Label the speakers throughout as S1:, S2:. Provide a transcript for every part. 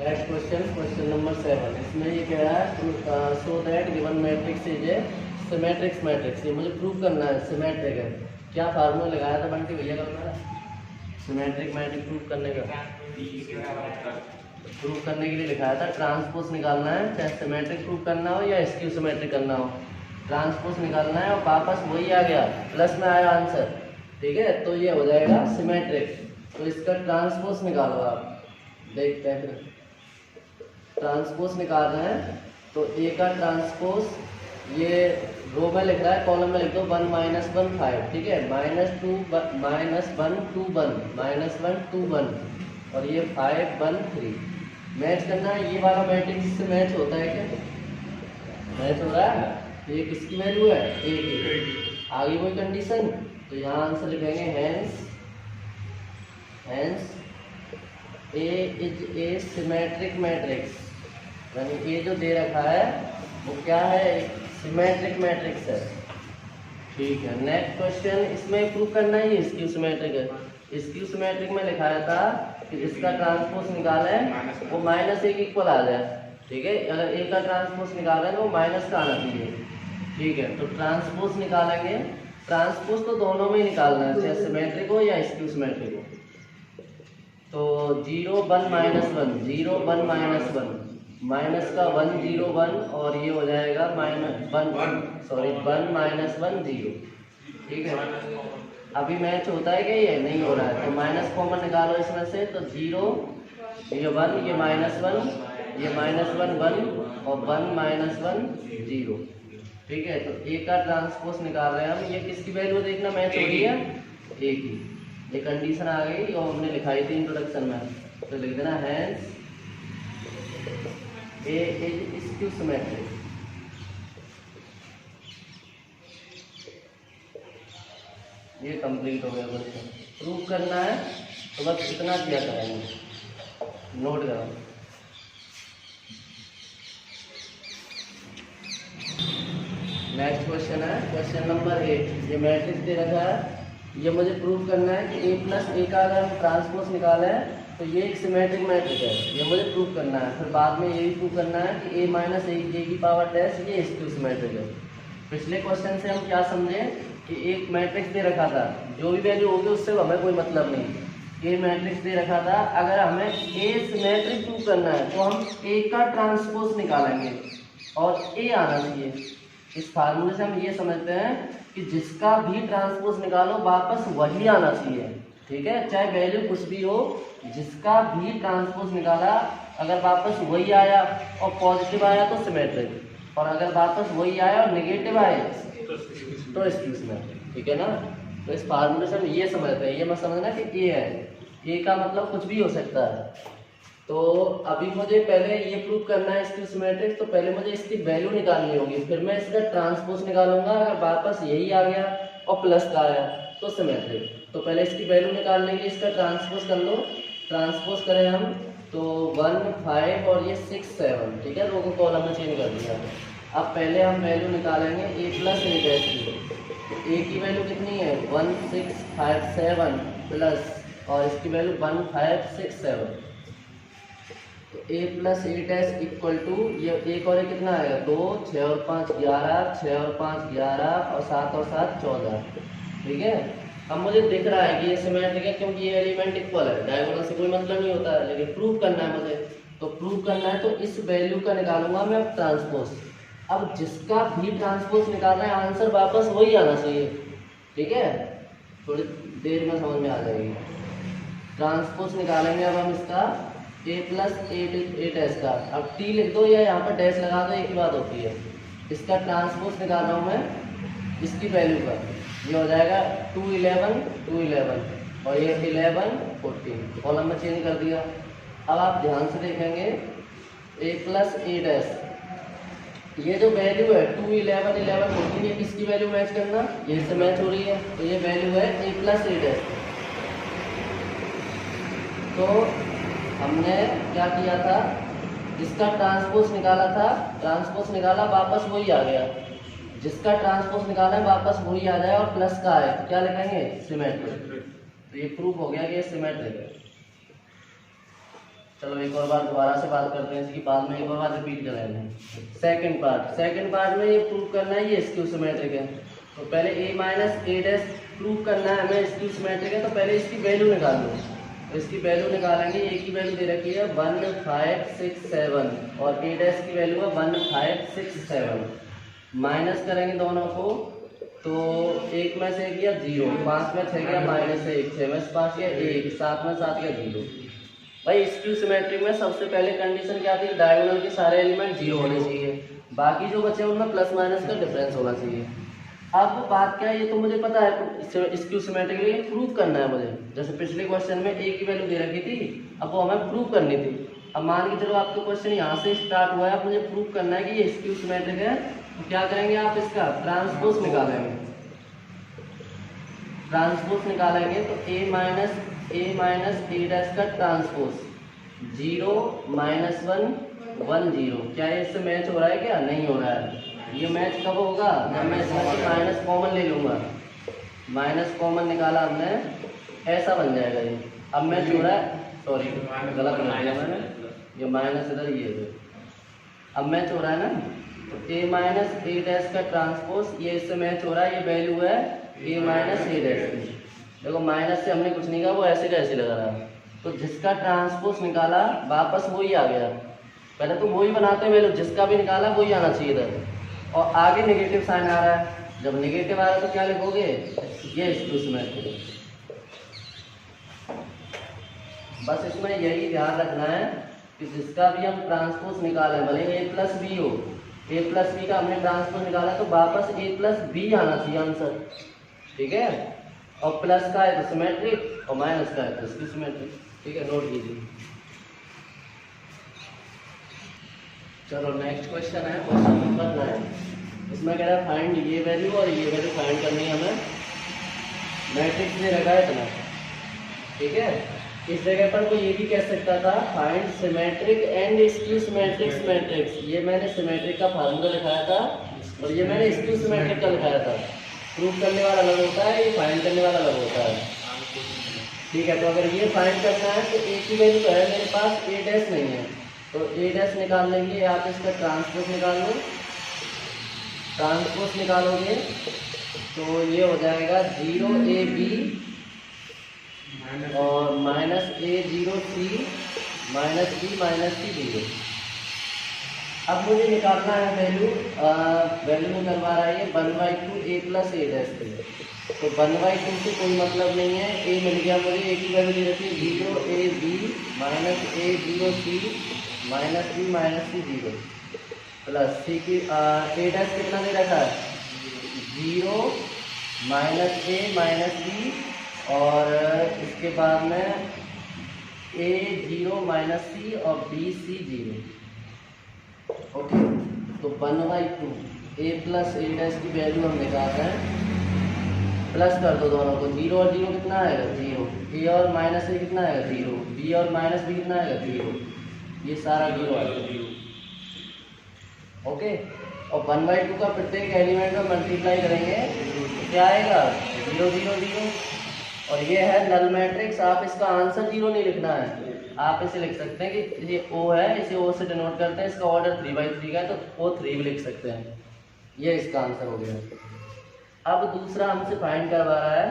S1: Next question, question number 7। इसमें ये कह रहा है so that given matrix is a symmetric matrix. ये मुझे प्रूव करना है सिमेट्रिक है। क्या फार्मूला लगाया था बंटी भैया कल मैंने सिमेट्रिक मैट्रिक प्रूव करने का? प्रूव करने के लिए लिखाया था ट्रांसपोज निकालना है, चाहे सिमेट्रिक प्रूव करना हो या स्क्यू सिमेट्रिक करना हो, ट्रांसपोज निकालना है और वापस वही आ गया, प्लस में आया आंसर। ठीक है, तो ये हो जाएगा सिमेट्रिक। तो इसका ट्रांसपोज निकालो आप। देखते हैं फिर ट्रांसपोज निकाल रहे हैं तो ए का ट्रांसपोज ये रो में लिख रहा है, कॉलम में लिख दो 1 -1 5। ठीक है, -2 -1 2 1 -1 2 1 और ये 5 1 3। मैच करना है, ये वाला मैट्रिक्स से मैच होता है क्या? मैच हो रहा है। तो ये किसकी वैल्यू है? ए की। आगे कोई कंडीशन? तो यहाँ आंसर लिखेंगे hence A is A symmetric matrix. यानी ये जो दे रखा है वो क्या है? एक सिमेट्रिक मैट्रिक्स है। ठीक है, नेक्स्ट क्वेश्चन। इसमें प्रूव करना ही स्क्यू सिमेट्रिक है। स्क्यू सिमेट्रिक में लिखाया था कि जिसका ट्रांसपोज निकाला है वो -1 के इक्वल आ जाए। ठीक है, अगर ए का ट्रांसपोज निकाला है तो वो माइनस का आना चाहिए। ठीक है, तो ट्रांसपोज निकालेंगे। ट्रांसपोज तो दोनों में ही निकालना है, चाहे सिमेट्रिक हो या स्क्यू सिमेट्रिक हो। तो 0 1 -1 0 1 -1 माइनस का 1 0 1 और ये हो जाएगा -1 -1 0। ठीक है, अभी मैच होता है क्या? ये नहीं हो रहा है तो माइनस कॉमन निकालो इसमें से। तो 0 ये 1 ये -1 ये -1 1 और 1 -1 0। ठीक है, तो ए का ट्रांसपोज निकाल रहे हैं हम। ये किसकी वैल्यू देखना मैच हो रही है? ए की। ये कंडीशन आ गई और हमने लिखाई थी इंट्रोडक्शन में, तो लिख देना hence A is skew symmetric. ये कंप्लीट हो गया क्वेश्चन। प्रूव करना है तो बस इतना किया करेंगे, नोट करो। नेक्स्ट क्वेश्चन है क्वेश्चन नंबर 8। ये मैट्रिक्स दे रखा है, ये मुझे प्रूव करना है कि a प्लस ए का अगर हम ट्रांसपोज निकाले हैं तो ये एक सिमेट्रिक मैट्रिक है। ये मुझे प्रूव करना है। फिर बाद में ये भी प्रूव करना है कि a माइनस ए की पावर डैश ये स्क्यू सिमेट्रिक है। पिछले क्वेश्चन से हम क्या समझे कि एक मैट्रिक्स दे रखा था, जो भी वैल्यू होगी उससे हमें कोई मतलब नहीं। ए मैट्रिक्स दे रखा था, अगर हमें ए सिमेट्रिक प्रूव करना है तो हम ए का ट्रांसपोज निकालेंगे और ए आना चाहिए। इस फार्मूले से हम ये समझते हैं कि जिसका भी ट्रांसपोज निकालो वापस वही आना चाहिए। ठीक है, चाहे वैल्यू कुछ भी हो, जिसका भी ट्रांसपोज निकाला अगर वापस वही आया और पॉजिटिव आया तो सिमेट्रिक, और अगर वापस वही आया और नेगेटिव आए तो स्क्यू सिमेट्रिक। ठीक है ना? तो इस फार्मूले से हम ये समझते हैं, ये मत समझना कि ए है। ए का मतलब कुछ भी हो सकता है। तो अभी मुझे पहले ये प्रूव करना है स्क्यू सिमेट्रिक, तो पहले मुझे इसकी वैल्यू निकालनी होगी, फिर मैं इसका ट्रांसपोज निकालूंगा। अगर वापस यही आ गया और प्लस का आया तो सिमेट्रिक। तो पहले इसकी वैल्यू निकालने के लिए इसका ट्रांसपोज कर लो। ट्रांसपोज करें हम तो 1 5 और ये 6 7। ठीक है, रो को कॉलम में चेंज कर दिया। अब पहले हम वैल्यू निकालेंगे a प्लस ए डैश की। तो a की वैल्यू कितनी है? 1 6 5 7 प्लस और इसकी वैल्यू 1 5 6 7। तो a plus a dash equal to ये एक और कितना आएगा? 2 6 और 5 11 6 और 5 11 और 7 और 7 14। ठीक है, अब मुझे दिख रहा है कि ये सिमेट्रिक है क्योंकि ये एलिमेंट इक्वल है। डायगोनल से कोई मतलब नहीं होता है, लेकिन प्रूव करना है मुझे। तो प्रूव करना है तो इस वैल्यू का निकालूंगा मैं ट्रांसपोज। अब जिसका भी ट्रांसपोज निकालना है आंसर वापस वही आना चाहिए। ठीक है, थोड़ी देर में समझ में आ जाएगी। ट्रांसपोज निकालेंगे अब हम इसका a प्लस ए डैश का। अब t लिख दो या यहाँ पर डैश लगा दो, एक ही बात होती है। इसका ट्रांसपोज निकाल रहा हूँ मैं इसकी वैल्यू का। ये हो जाएगा 2 11 2 11 और ये 11 14। कॉलम में चेंज कर दिया। अब आप ध्यान से देखेंगे a प्लस ए डैश, ये जो वैल्यू है 2 11 11 14, ये किसकी वैल्यू मैच करना? ये इससे मैच हो रही है, तो ये वैल्यू है a प्लस ए डैश। तो हमने क्या किया था? जिसका ट्रांसपोज निकाला था, ट्रांसपोज निकाला वापस वही आ गया। जिसका ट्रांसपोज निकाला है वापस वही आ जाए और प्लस का आए तो क्या लिखेंगे? सिमेट्रिक। तो ये प्रूफ हो गया कि ये सिमेट्रिक है। चलो एक और बार दोबारा से बात करते हैं, इसकी बाद में एक और बार रिपीट करेंगे। सेकंड पार्ट में ये प्रूव करना है ये स्क्यू सिमेट्रिक है। तो पहले a minus A dash prove करना है हमें स्क्यू सिमेट्रिक है, तो पहले इसकी वैल्यू निकाल लो। तो इसकी वैल्यू निकालेंगे, ए की वैल्यू दे रखी है 1567 और ए डैश की वैल्यू है 1567। माइनस करेंगे दोनों को, तो एक में से गया 0, 5 में 6 गया -1, 6 में 5 गया 1, 7 में 7 गया 0। भाई स्क्यू सिमेट्रिक में सबसे पहले कंडीशन क्या थी, डायगोनल के सारे एलिमेंट 0 होने चाहिए, बाकी जो बचे उनमें प्लस माइनस का डिफरेंस होना चाहिए। अब बात क्या है, ये तो मुझे पता है स्क्यू सिमेट्रिक के लिए प्रूव करना है मुझे। जैसे पिछले क्वेश्चन में ए की वैल्यू दे रखी थी, अब वो हमें प्रूव करनी थी। अब मान के चलो आपका क्वेश्चन यहाँ से स्टार्ट हुआ है, अब मुझे प्रूव करना है कि ये स्क्यू सिमेट्रिक है। तो क्या करेंगे आप, इसका ट्रांसपोज निकालेंगे। ट्रांसपोज निकालेंगे तो a माइनस ए डैश का ट्रांसपोज 0 -1 1 0। क्या ये इससे मैच हो रहा है, क्या नहीं हो रहा है? ये मैच कब होगा, जब मैं इसमें से माइनस कॉमन ले लूँगा। माइनस कॉमन निकाला हमने, ऐसा बन जाएगा ये। अब मैच हो रहा है, सॉरी गलत बना दिया मैंने, ये माइनस इधर ये है। अब मैच हो रहा है ना, तो a माइनस ए डैश का ट्रांसपोज ये इससे मैच हो रहा है। ये वैल्यू है a माइनस ए डैश की। देखो माइनस से हमने कुछ नहीं कहा, वो ऐसे का ऐसे लगा रहा। तो जिसका ट्रांसपोज निकाला वापस वही आ गया। पहले तो वही बनाते हैं वैल्यू, जिसका भी निकाला वही आना चाहिए इधर। और आगे नेगेटिव साइन आ रहा है, जब नेगेटिव आ रहा है तो क्या लिखोगे, ये स्क्यू सिमेट्रिक। बस इसमें यही ध्यान रखना है कि जिसका भी हम ट्रांसपोज निकालें, भले a प्लस बी हो, a प्लस बी का हमने ट्रांसपोज निकाला तो वापस a प्लस बी आना चाहिए आंसर, ठीक है। और प्लस का है तो सिमेट्रिक और माइनस का है तो स्क्यू सिमेट्रिक, ठीक है, नोट कीजिए। चलो नेक्स्ट क्वेश्चन है, क्वेश्चन नंबर 9। इसमें कह रहा है फाइंड ये वैल्यू और ये वैल्यू फाइंड करनी है हमें। मैट्रिक्स में रखा है इतना, ठीक है। इस जगह पर कोई ये भी कह सकता था find symmetric and skew symmetric matrix. ये मैंने सिमेट्रिक का फार्मूला लिखाया था और ये मैंने स्क्यू सिमेट्रिक का लिखाया था। प्रूव करने वाला अलग होता है, ये फाइंड करने वाला अलग होता है, ठीक है। तो अगर ये फाइंड करना है तो ए की वैल्यू है मेरे पास, ए डैश नहीं है, तो ए डैश निकाल लेंगे। आप इसका ट्रांसपोज निकाल लो। ट्रांसपोज निकालोगे तो ये हो जाएगा 0ab और -a0c -b -c 0। अब मुझे निकालना है वैल्यू, वैल्यू में करवा रहा है ये 1/2 a प्लस ए डैश के। तो 1/2 से कोई मतलब नहीं है, a मिल गया मुझे, a की वैल्यू दे रखी है 0ab -a0c -b -c 0 plus c की a डैश कितना दे रखा है 0 -a -b और इसके बाद में a0 -c और bc 0। ओके, तो 1/2 a प्लस ए डैश की वैल्यू हम निकाल रहे हैं। प्लस कर दो दोनों को, 0 और 0 कितना आएगा 0, a और माइनस ए कितना आएगा 0, b और माइनस बी कितना आएगा 0, ये सारा 0 आएगा। ओके, और 1/2 का प्रत्येक एलिमेंट में मल्टीप्लाई करेंगे तो क्या आएगा 0 0 0। और ये है नल मैट्रिक्स। आप इसका आंसर 0 नहीं लिखना है, आप इसे लिख सकते हैं कि ये O है, इसे O से डिनोट करते हैं, इसका ऑर्डर 3/3 का है तो O3 भी लिख सकते हैं। ये इसका आंसर हो गया। अब दूसरा हमसे फाइंड करवा रहा है,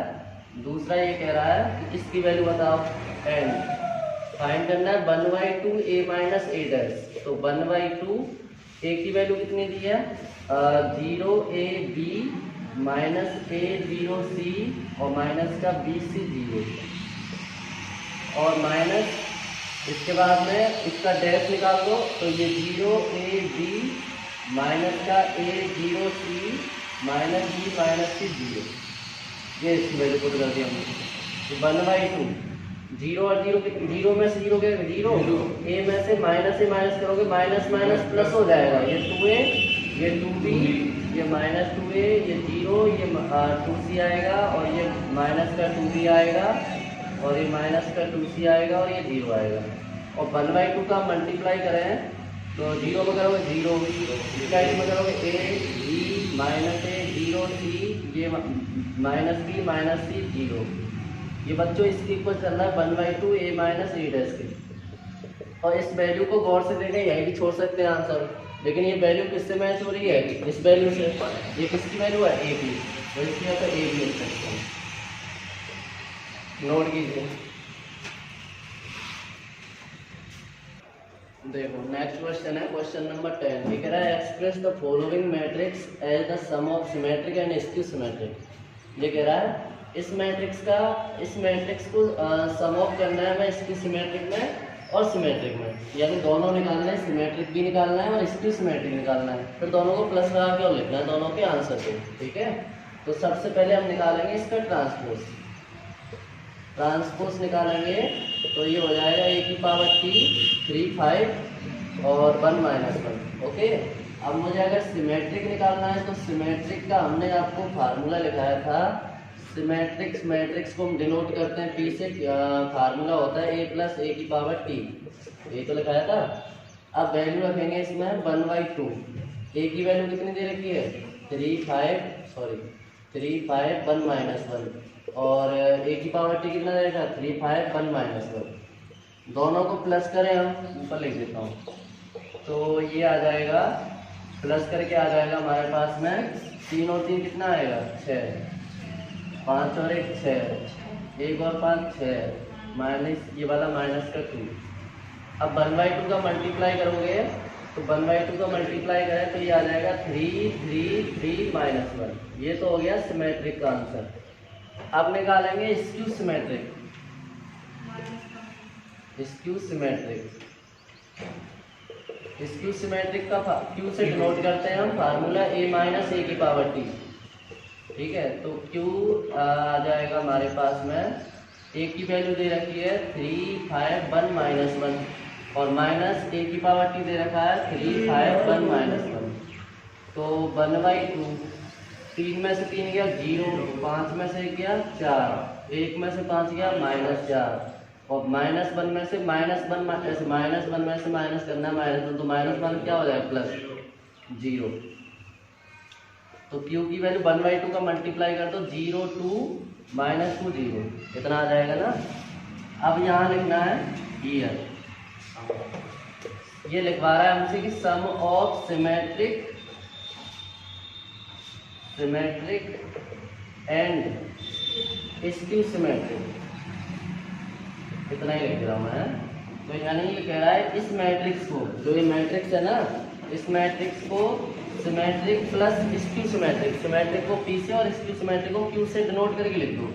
S1: दूसरा ये कह रहा है कि इसकी वैल्यू बताओ एंड फाइंड करना है 1/2 a माइनस ए डैश। तो 1/2 a की वैल्यू कितनी दी है 0ab -a0c और माइनस का bc 0 और माइनस इसके बाद में इसका डैश निकाल दो तो ये 0ab माइनस का a0c minus b minus c 0। ये इसकी वैल्यू पुट कर दी हमने। 1/2 0 और 0 में से 0 क्या 0, a में से माइनस करोगे माइनस माइनस प्लस हो जाएगा। ये 2a ये 2b ये -2a ये 0 ये 2c आएगा और ये माइनस का 2b आएगा और ये माइनस का 2c आएगा और ये 0 आएगा। और 1/2 का मल्टीप्लाई करें तो 0 में करोगे 0, इसका में करोगे a b minus a 0c ये माइनस b माइनस c 0। ये बच्चों इसकी इक्वल चल रहा है 1/2 a माइनस ए डैश के। और इस वैल्यू को गौर से देखें, यही भी छोड़ सकते हैं आंसर, लेकिन ये वैल्यू किससे मैच हो रही है, इस वैल्यू से। ये किसकी वैल्यू है, ए की, तो इसलिए तो ए भी लिख सकते हैं, नोट कीजिए। देखो नेक्स्ट क्वेश्चन है क्वेश्चन नंबर 10। ये कह रहा है express the following matrix as the sum of symmetric and skew symmetric. ये कह रहा है इस मैट्रिक्स को सम ऑफ करना है हमें स्क्यू सिमेट्रिक में और सिमेट्रिक में, यानी दोनों निकालना है, सिमेट्रिक भी निकालना है और स्क्यू सिमेट्रिक निकालना है, फिर दोनों को प्लस लगा के और लिखना है दोनों के आंसर को, ठीक है। तो सबसे पहले हम निकालेंगे इसका ट्रांसपोज निकालेंगे, तो ये हो जाएगा ए की पावर टी 3 5 और 1 -1, ओके। अब मुझे अगर सिमेट्रिक निकालना है तो सिमेट्रिक का हमने आपको फार्मूला लिखाया था, सिमेट्रिक्स मैट्रिक्स को हम डिनोट करते हैं पी से, फार्मूला होता है ए प्लस ए की पावर टी, ये तो लिखाया था। अब वैल्यू रखेंगे इसमें 1/2, ए की वैल्यू कितनी दे रखी है 3 5 1 -1 और ए की पावर टी कितना रहेगा 3 5 1 -1, दोनों को प्लस करें, हम ऊपर लिख देता हूँ, तो ये आ जाएगा प्लस करके आ जाएगा हमारे पास में 3 और 3 कितना आएगा 6, 5 और 1 6, 1 और 5 6, माइनस ये वाला माइनस का 2। अब 1/2 का मल्टीप्लाई करोगे तो 1/2 का मल्टीप्लाई करें तो ये आ जाएगा 3 3 3 -1, ये तो हो गया सिमेट्रिक का आंसर। अब निकालेंगे स्क्यू सिमेट्रिक का क्यू से डिनोट करते हैं हम फार्मूला a माइनस ए की पावर टी, ठीक है। तो Q आ जाएगा हमारे पास में, ए की वैल्यू दे रखी है 3 5 1 -1 और माइनस ए की पावर टी दे रखा है 3 5 1 -1, तो 1/2, 3 में से 3 गया 0, 5 में से 1 गया 4, 1 में से 5 गया -4 और -1 में से -1 ऐसे -1 में से माइनस करना है -1, तो -1 क्या हो जाएगा प्लस 0। तो Q की वैल्यू 1/2 का मल्टीप्लाई कर दो 0 2 -2 0, इतना आ जाएगा ना। अब यहाँ लिखना है ईयर, ये लिखवा रहा है हमसे कि sum of symmetric and skew symmetric, इतना ही लिख रहा हूँ मैं। तो यानी ये कह रहा है इस मैट्रिक्स को, जो ये मैट्रिक्स है ना, इस मैट्रिक्स को सिमेट्रिक प्लस स्क्यू सिमेट्रिक को पी से और स्क्यू सिमेट्रिक को क्यू से डिनोट करके लिख दो।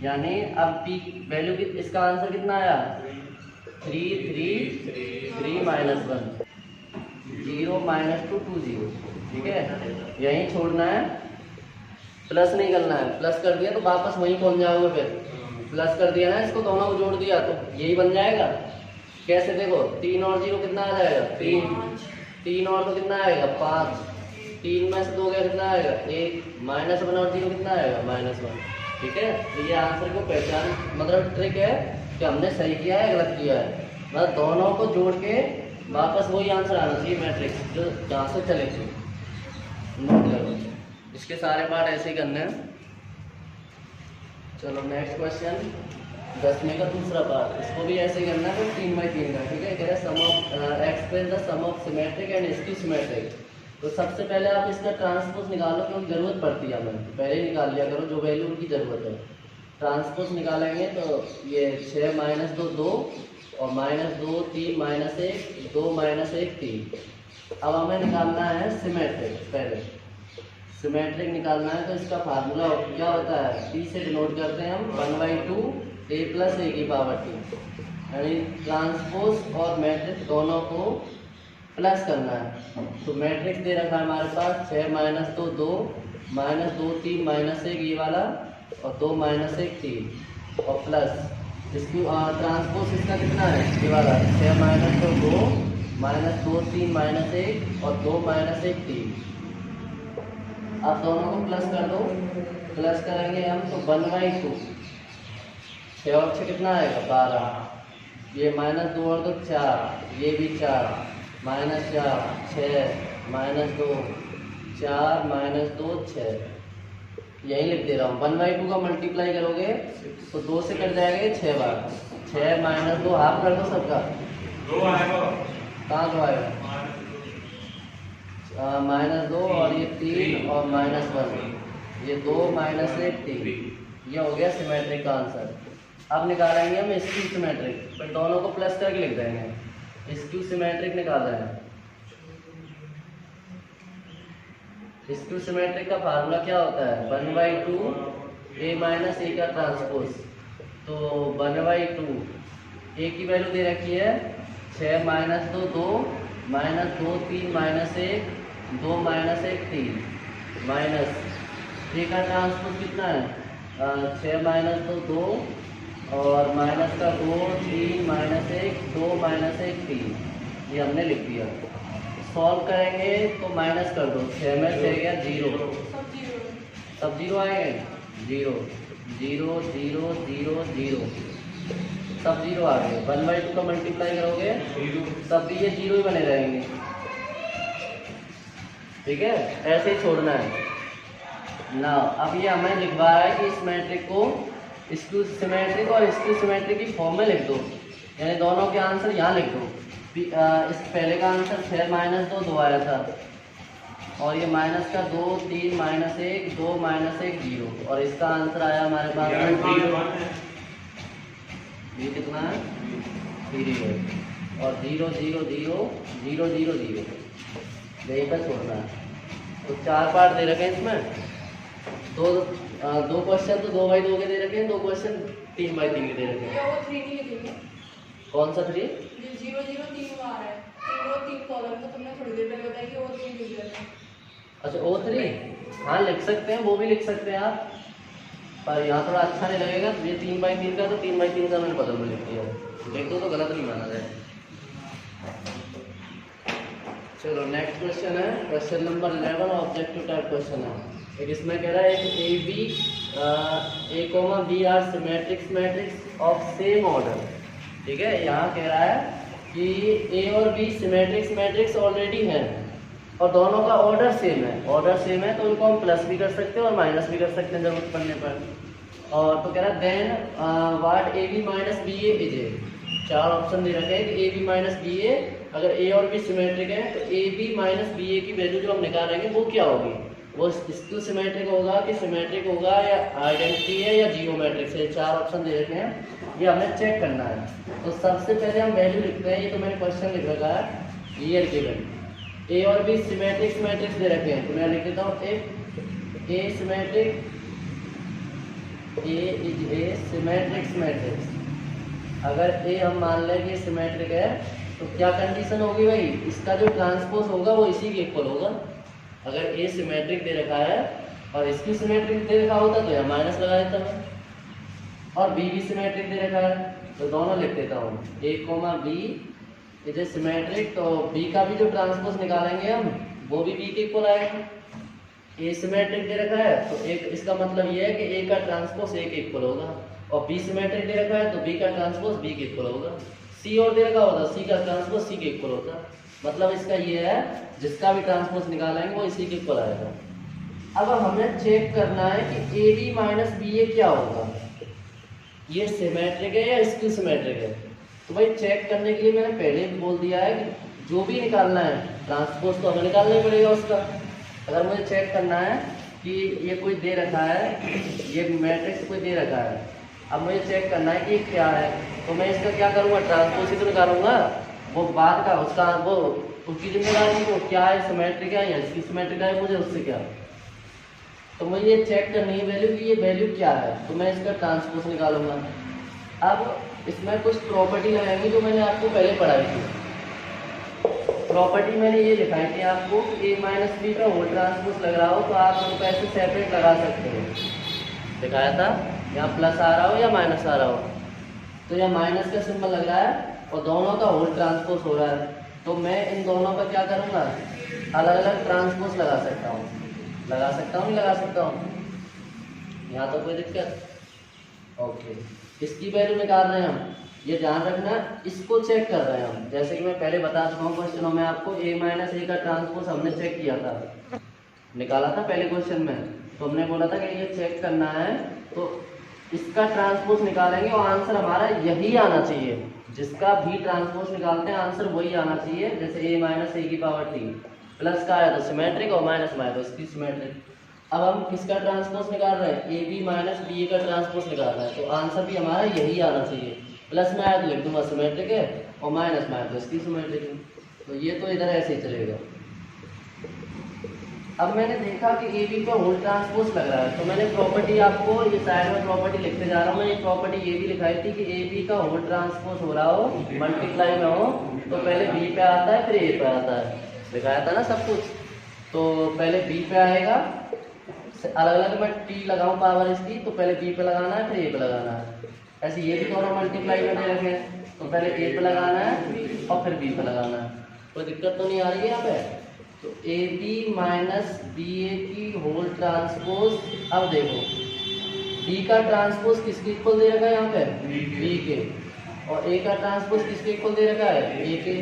S1: यानी अब पी वैल्यू की, इसका आंसर कितना आया 3 3 3 -1 0 -2 2 0, ठीक है। यहीं छोड़ना है, प्लस नहीं करना है, प्लस कर दिया तो वापस वहीं पहुंच जाओगे, फिर प्लस कर दिया ना, इसको दोनों को जोड़ दिया तो यही बन जाएगा। कैसे देखो 3 और 0 कितना आ जाएगा 3 और तो कितना आएगा 5, 3 में से 2 गया कितना आएगा 1, -1 और 0 कितना आएगा -1, ठीक है। तो ये आंसर को पहचान, मतलब ट्रिक है कि हमने सही किया है गलत किया है, मतलब दोनों को जोड़ के वापस वही आंसर आना चाहिए मैट्रिक्स जो जहाँ से चले थे। नोट करो, इसके सारे पार्ट ऐसे ही करने हैं। चलो नेक्स्ट क्वेश्चन 10वें का दूसरा पार्ट, इसको भी ऐसे ही करना है 3/3 का, ठीक है। कह रहा है sum of express the sum of symmetric and skew symmetric. तो सबसे पहले आप इसका ट्रांसपोज निकालो, क्योंकि जरूरत पड़ती है हमें, पहले ही निकाल लिया करो जो वैल्यू उनकी ज़रूरत है। ट्रांसपोज निकालेंगे तो ये 6 -2 2 और -2 3 -1 2 -1 3। अब हमें निकालना है सिमेट्रिक, पहले सिमेट्रिक निकालना है तो इसका फार्मूला क्या होता है, पी से डिनोट करते हैं हम 1/2 a प्लस ए की पावर टी, यानी ट्रांसपोज और मैट्रिक्स दोनों को प्लस करना है। तो मैट्रिक्स दे रखा है हमारे पास 6 -2 2 -2 3 -1 ये वाला और 2 -1 3 और प्लस इसकी ट्रांसपोज इसका कितना है ये वाला 6 -2 2 -2 3 -1 और 2 -1 3। अब दोनों को प्लस कर दो, प्लस करेंगे हम तो 1/2, 6 और 6 कितना आएगा 12, ये -2 और तो 4, ये भी 4 -4 6 -2 4 -2 6, यही लिख दे रहा हूँ। 1/2 का मल्टीप्लाई करोगे तो 2 से कट जाएगा 6 बार, 6 -2 हाफ कर दो सबका,
S2: 2 आएगा,
S1: कहाँ दो आएगा? -2 और ये 3 और -1, ये 2 -1 3, ये हो गया सिमेट्रिक का आंसर। अब निकालेंगे हम स्क्यू सिमेट्रिक, फिर दोनों को प्लस करके लिख देंगे। स्क्यू सिमेट्रिक निकाला है। स्क्यू सिमेट्रिक का फार्मूला क्या होता है? 1/2 a माइनस ए का ट्रांसपोज। तो 1/2 ए की वैल्यू दे रखी है 6 - 2 2 -2 3 -1 2 -1 3 माइनस ए का ट्रांसपोज कितना है? 6 - 2 2 और माइनस का 2 3 -1 2 -1 3, ये हमने लिख दिया। सॉल्व करेंगे तो माइनस कर दो, 6 में 6 गया 0, सब 0 आएंगे, 0 0 0 0 0, सब 0 आ गए। 1/2 का मल्टीप्लाई करोगे तब भी ये 0 ही बने रहेंगे। ठीक है, ऐसे ही छोड़ना है ना। अब ये हमें लिखवाया है कि इस मैट्रिक को स्क्यू सिमेट्रिक और स्क्यू सिमेट्रिक की फॉर्म में लिख दो, यानी दोनों के आंसर यहाँ लिख दो। इस पहले का आंसर 6 - 2 2 आया था, और ये माइनस का 2 3 -1 2 -1 0, और इसका आंसर आया हमारे पास ये कितना है? 3 है, और 0 0 0 0 0 0, यहीं पर छोड़ना है। तो 4 पार्ट दे रखे हैं इसमें, दो क्वेश्चन तो 2/2 के दे रखे हैं, 2 क्वेश्चन 3/3 के दे रखे हैं।
S3: वो 3 नहीं लिखेंगे।
S1: कौन सा 3?
S3: 0 0 3 आ रहा है, 3 और 3 कॉलम का तुमने थोड़ी देर पहले बताया कि वो 3 लिख देना।
S1: अच्छा O3, हाँ लिख सकते हैं, वो भी लिख सकते हैं आप, पर यहाँ थोड़ा अच्छा नहीं लगेगा। ये 3/3 का, तो 3/3 का मैंने बदल में लिख दिया, देख दो तो गलत नहीं माना जाए। चलो नेक्स्ट क्वेश्चन है, question number 11, objective type question है। एक इसमें कह रहा है कि A, B are symmetric matrix of same order. ठीक है, यहाँ कह रहा है कि A और B सिमेट्रिक्स मैट्रिक्स ऑलरेडी हैं और दोनों का ऑर्डर सेम है। ऑर्डर सेम है तो उनको हम प्लस भी कर सकते हैं और माइनस भी कर सकते हैं जरूरत पड़ने पर। और तो कह रहा है then what AB - BA is a. 4 option दे रखे हैं कि AB - BA, अगर A और B सिमेट्रिक है तो AB - BA की वैल्यू जो हम निकालेंगे वो क्या होगी? वो स्क्यू सिमेट्रिक होगा कि सिमेट्रिक होगा, या आइडेंटिटी है, या जियोमेट्रिक है। 4 ऑप्शन दे रखे हैं, ये हमें चेक करना है। तो सबसे पहले हम वैल्यू लिखते हैं, ये तो मैंने क्वेश्चन लिख रखा है, ईयर गिवन। A और B सिमेट्रिक्स मैट्रिक्स दे रखे हैं, तो मैं लिख देता हूँ if A symmetric, A is a symmetric matrix. अगर A हम मान लें कि सिमेट्रिक है तो क्या कंडीशन होगी भाई? इसका जो ट्रांसपोज होगा वो इसी के इक्वल होगा। अगर A सिमेट्रिक दे रखा है और इसकी सिमेट्रिक दे रखा होता तो यहाँ माइनस लगा देता मैं, और B भी सिमेट्रिक दे रखा है तो दोनों लिख देता हूँ A, B is a symmetric. तो B का भी जो ट्रांसपोज निकालेंगे हम वो भी B के इक्वल आएगा। A सिमेट्रिक दे रखा है तो एक, इसका मतलब ये है कि A का ट्रांसपोज A के इक्वल होगा, और B सिमेट्रिक दे रखा है तो B का ट्रांसपोज B के इक्वल होगा। C और दे रखा होता C का ट्रांसपोज C के इक्वल होता। मतलब इसका ये है जिसका भी ट्रांसपोज निकालेंगे वो इसी के इक्वल आएगा। अब हमें चेक करना है कि AB - BA क्या होगा, ये सिमेट्रिक है या स्क्यू सिमेट्रिक है। तो भाई चेक करने के लिए मैंने पहले भी बोल दिया है कि जो भी निकालना है ट्रांसपोज तो हमें निकालना ही पड़ेगा उसका। अगर मुझे चेक करना है कि ये कोई दे रखा है, ये मैट्रिक्स कोई दे रखा है, अब मुझे चेक करना है कि ये क्या है, तो मैं इसका क्या करूँगा? ट्रांसपोज ही तो निकालूंगा। वो बाद का उसका वो उसकी जिम्मेदारी वो क्या है, सिमेट्रिक है या इसकी सिमेट्रिक है, मुझे उससे क्या। तो मुझे ये चेक करनी है वैल्यू कि ये वैल्यू क्या है, तो मैं इसका ट्रांसपोज निकालूंगा। अब इसमें कुछ प्रॉपर्टी लगाएंगे जो मैंने आपको पहले पढ़ाई थी। प्रॉपर्टी मैंने ये लिखाई थी आपको, A - B का होल ट्रांसपोज लग रहा हो तो आप उनको ऐसे सेपरेट लगा सकते हो। दिखाया था, यहाँ प्लस आ रहा हो या माइनस आ रहा हो, तो यहाँ माइनस का सिंबल लग रहा है और दोनों का होल ट्रांसपोज हो रहा है, तो मैं इन दोनों का क्या करूँगा? अलग अलग ट्रांसपोज लगा सकता हूँ, लगा सकता हूँ, नहीं लगा सकता हूँ। यहाँ तो कोई दिक्कत? ओके, इसकी वैल्यू निकाल रहे हैं हम, ये ध्यान रखना, इसको चेक कर रहे हैं हम। जैसे कि मैं पहले बता चुका हूँ क्वेश्चनों में आपको, A - A का ट्रांसपोज हमने चेक किया था, निकाला था पहले क्वेश्चन में। तो हमने बोला था कि ये चेक करना है तो इसका ट्रांसपोज निकालेंगे और आंसर हमारा यही आना चाहिए। जिसका भी ट्रांसपोज निकालते हैं आंसर वही आना चाहिए। जैसे a माइनस ए की पावर t प्लस का आया तो सिमेट्रिक और माइनस में आया तो इसकी सिमेट्रिक। अब हम किसका ट्रांसपोज निकाल रहे हैं, ए बी माइनस बी ए का ट्रांसपोज निकाल रहे हैं, तो आंसर भी हमारा यही आना चाहिए। प्लस में आया तो लिख दूंगा सिमेट्रिक है और माइनस में आया तो इसकी सिमेट्रिक है, तो ये तो इधर ऐसे ही चलेगा। अब मैंने देखा कि ए बी पे होल ट्रांसपोज लग रहा है, तो मैंने प्रॉपर्टी आपको ये साइड में प्रॉपर्टी लिखते जा रहा हूँ। मैंने प्रॉपर्टी ये भी लिखाई थी कि ए बी का होल ट्रांसपोज हो रहा हो, मल्टीप्लाई में हो, तो पहले बी पे आता है फिर ए पे आता है, दिखाया था ना सब कुछ। तो पहले बी पे आएगा, अलग अलग मैं टी लगाऊं पावर इसकी, तो पहले बी पे लगाना है फिर ए पे लगाना है। ऐसे ये भी दोनों मल्टीप्लाई में दे रखे हैं, तो पहले ए पे लगाना है और फिर बी पे लगाना है। कोई दिक्कत तो नहीं आ रही है यहाँ पे। तो ए बी माइनस बी ए की होल ट्रांसपोज, अब देखो बी का ट्रांसपोज किसके इक्वल दे रखा है यहाँ पे, बी के, और ए का ट्रांसपोज किसके इक्वल दे रखा है, ए के,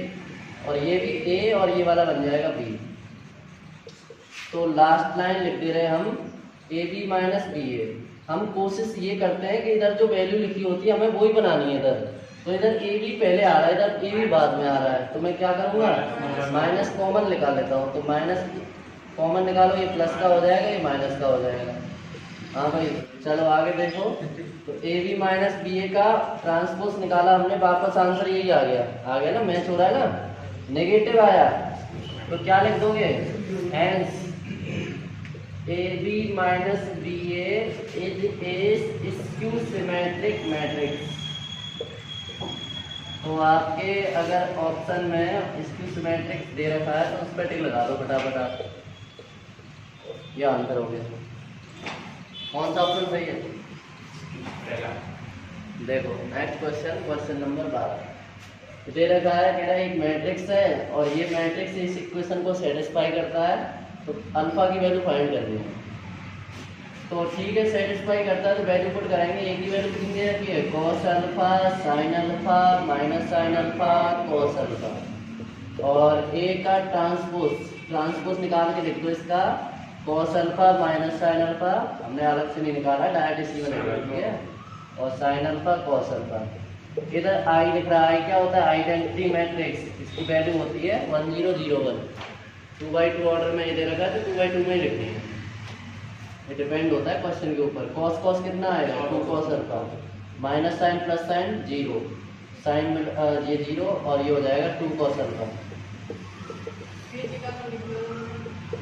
S1: और ये भी ए और ये वाला बन जाएगा बी। तो लास्ट लाइन लिख दे रहे हैं हम ए बी माइनस बी ए। हम कोशिश ये करते हैं कि इधर जो वैल्यू लिखी होती है हमें वही बनानी है इधर। तो इधर ए बी पहले आ रहा है, इधर ए बी बाद में आ रहा है, तो मैं क्या करूँगा, माइनस कॉमन निकाल लेता हूँ। तो माइनस कॉमन निकालो, ये प्लस का हो जाएगा, ये माइनस का हो जाएगा। हाँ भाई चलो आगे देखो। तो ए बी माइनस बी ए का ट्रांसपोज निकाला हमने, वापस आंसर यही आ गया ना, मैच हो रहा है ना, नेगेटिव आया तो क्या लिख दोगे, hence A B minus B A is a skew symmetric matrix. तो आपके अगर ऑप्शन में स्क्यू सिमेट्रिक दे रखा है तो उस पर टिक लगा दो फटाफट, ये आंसर हो गया। कौन सा ऑप्शन सही है, देखो नेक्स्ट क्वेश्चन, क्वेश्चन नंबर 12 दे रखा है, कह रहा है एक मैट्रिक्स है और ये मैट्रिक्स इस इक्वेशन को सेटिस्फाई करता है, तो अल्फा की वैल्यू फाइंड करनी है। तो ठीक है, सेटिस्फाई करता है तो वैल्यू पुट करेंगे। ए की वैल्यू कितनी दे रखी है, cos alpha sine alpha minus sine alpha cos alpha, और ए का ट्रांसपोज निकाल के लिख दो इसका, cos alpha minus sine alpha, हमने अलग से नहीं निकाला, डायरेक्ट इसी में निकाल दिया, और साइन अल्फा कॉस अल्फा। इधर आई लिख रहा है, आई क्या होता है, आइडेंटिटी मैट्रिक्स, इसकी वैल्यू होती है 1001। 2x2 ऑर्डर में ये दे रखा है तो 2x2 में ही लिखनी है, ये डिपेंड होता है क्वेश्चन के ऊपर। कॉस कॉस कितना आएगा, 2 cos alpha, minus sine plus sine 0, sine में ये 0 और ये हो जाएगा 2 कॉस अल्फा।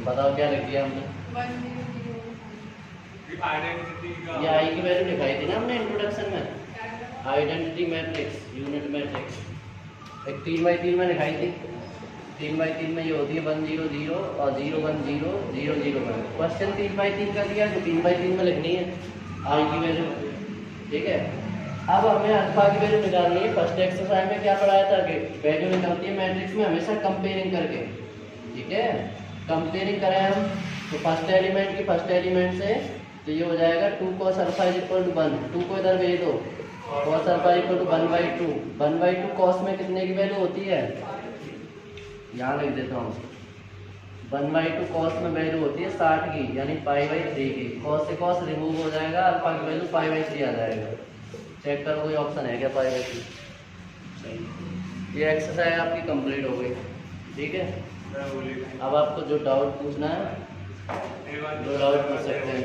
S1: बताओ क्या लिख दिया हमने, ये आई की वैल्यू लिखाई थी ना हमने इंट्रोडक्शन में, आइडेंटिटी मैट्रिक्स, यूनिट मैट्रिक्स, एक 3x3 में लिखाई थी। 3x3 में ये होती है 1 0 0 और 0 1 0 0 0 1। क्वेश्चन 3x3 का दिया तो 3x3 में लिखनी है आई की वैल्यू, ठीक है। अब हमें अल्फा की वैल्यू निकालनी है। फर्स्ट एक्सरसाइज में क्या पढ़ाया था कि वैल्यू निकलती है मैट्रिक्स में हमेशा कंपेयरिंग करके, ठीक है। कंपेयरिंग करें हम तो फर्स्ट एलिमेंट की फर्स्ट एलिमेंट से, तो ये हो जाएगा 2 cos alpha is equal to 1, 2 को इधर भेज दो, cos alpha equal to 1/2, 1/2 cos में कितने की वैल्यू होती है, यहाँ लिख देता हूँ, 1/2 cos में वैल्यू होती है 60 की, यानी π/3 की। cos से cos रिमूव हो जाएगा, अल्फा की वैल्यू π/3 आ जाएगा। चेक करो कोई ऑप्शन है क्या π/3, सही। ये एक्सरसाइज आपकी कंप्लीट हो गई, ठीक है। अब आपको जो डाउट पूछना है, जो डाउट पूछ सकते हैं।